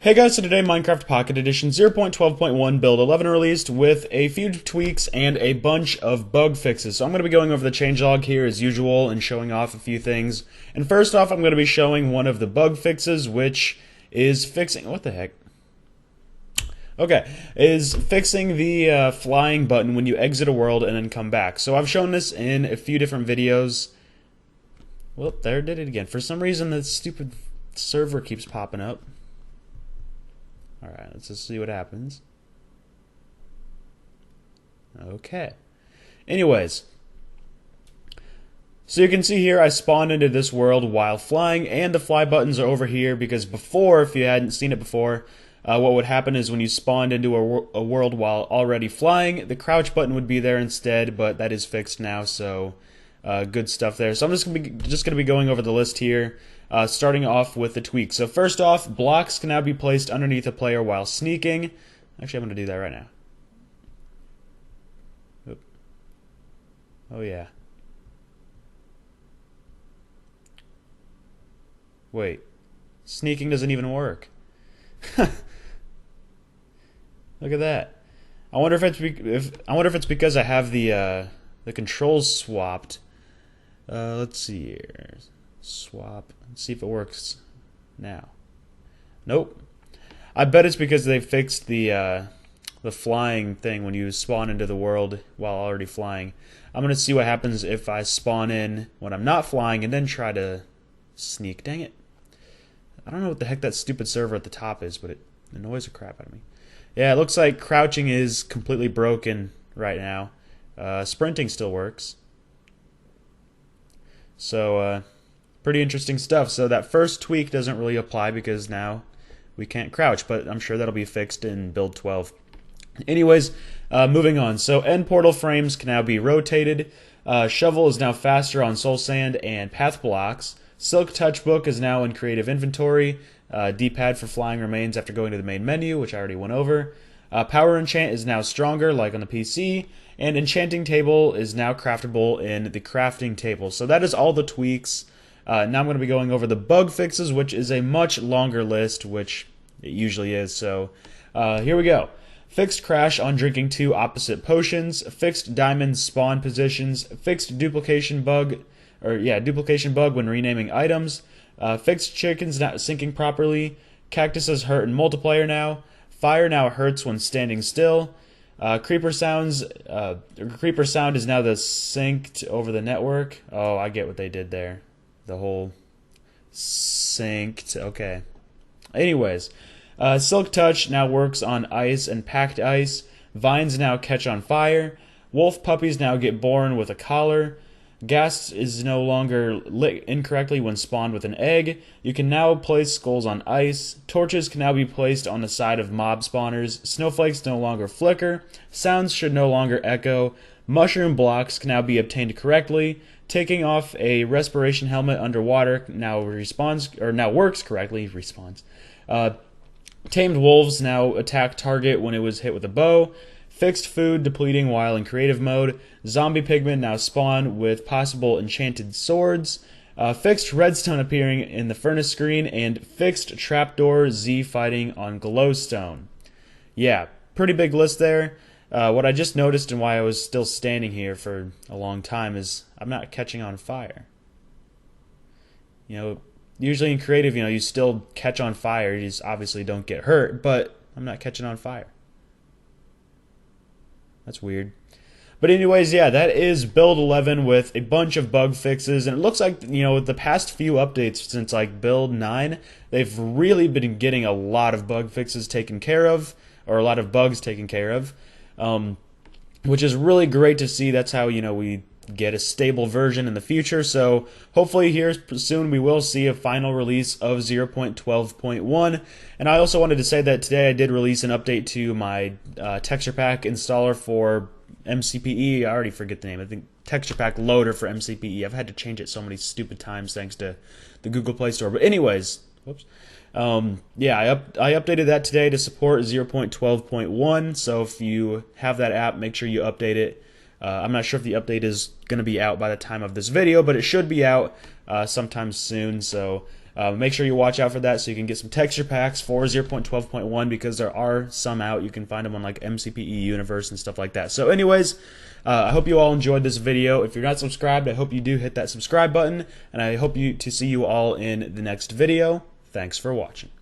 Hey guys, so today Minecraft Pocket Edition 0.12.1 build 11 released with a few tweaks and a bunch of bug fixes. So I'm going to be going over the changelog here as usual and showing off a few things. And first off, I'm going to be showing one of the bug fixes, which is fixing... What the heck? Okay, is fixing the flying button when you exit a world and then come back. So I've shown this in a few different videos. Well, there it did it again. For some reason, the stupid server keeps popping up. Alright, let's just see what happens. Okay. Anyways. So you can see here I spawned into this world while flying, and the fly buttons are over here because before, if you hadn't seen it before, what would happen is when you spawned into a world while already flying, the crouch button would be there instead, but that is fixed now, so good stuff there. So I'm just gonna be going over the list here. Starting off with the tweaks. So first off, blocks can now be placed underneath a player while sneaking. Actually, I'm going to do that right now. Oop. Oh yeah. Wait. Sneaking doesn't even work. Look at that. I wonder if it's because I have the controls swapped. Let's see here. Swap. Let's see if it works now. Nope. I bet it's because they fixed the flying thing when you spawn into the world while already flying. I'm gonna see what happens if I spawn in when I'm not flying and then try to sneak. Dang it. I don't know what the heck that stupid server at the top is, but it annoys the crap out of me. Yeah, it looks like crouching is completely broken right now. Sprinting still works. So, pretty interesting stuff. So that first tweak doesn't really apply because now we can't crouch, but I'm sure that'll be fixed in build 12. Anyways, moving on. So end portal frames can now be rotated. Shovel is now faster on soul sand and path blocks. Silk Touch Book is now in creative inventory. D-pad for flying remains after going to the main menu, which I already went over. Power enchant is now stronger, like on the PC. And enchanting table is now craftable in the crafting table. So that is all the tweaks. Now I'm going to be going over the bug fixes, which is a much longer list, which it usually is. So here we go. Fixed crash on drinking 2 opposite potions. Fixed diamond spawn positions. Fixed duplication bug when renaming items. Fixed chickens not syncing properly. Cactuses hurt in multiplayer now. Fire now hurts when standing still. Creeper sound is now the synced over the network. Oh, I get what they did there. The whole synced. Okay. Anyways, Silk Touch now works on ice and packed ice. Vines now catch on fire. Wolf puppies now get born with a collar. Gas is no longer lit incorrectly when spawned with an egg. You can now place skulls on ice. Torches can now be placed on the side of mob spawners. Snowflakes no longer flicker. Sounds should no longer echo. Mushroom blocks can now be obtained correctly. Taking off a respiration helmet underwater now works correctly. Tamed wolves now attack target when it was hit with a bow. Fixed food depleting while in creative mode. Zombie pigmen now spawn with possible enchanted swords. Fixed redstone appearing in the furnace screen, and fixed trapdoor Z fighting on glowstone. Yeah, pretty big list there. What I just noticed and why I was still standing here for a long time is I'm not catching on fire. You know, usually in creative, you still catch on fire. You just obviously don't get hurt, but I'm not catching on fire. That's weird. But anyways, yeah, that is build 11 with a bunch of bug fixes, and it looks like, the past few updates since like build 9, they've really been getting a lot of bug fixes taken care of, or a lot of bugs taken care of. Which is really great to see. That's how we get a stable version in the future. So hopefully here soon we will see a final release of 0.12.1. And I also wanted to say that today I did release an update to my texture pack installer for MCPE. I already forget the name. I think texture pack loader for MCPE. I've had to change it so many stupid times thanks to the Google Play Store. But anyways, whoops. Yeah, I updated that today to support 0.12.1, so if you have that app, make sure you update it. I'm not sure if the update is going to be out by the time of this video, but it should be out sometime soon, so Make sure you watch out for that so you can get some texture packs for 0.12.1 because there are some out. You can find them on like MCPE Universe and stuff like that. So anyways, I hope you all enjoyed this video. If you're not subscribed, I hope you do hit that subscribe button, and I hope to see you all in the next video. Thanks for watching.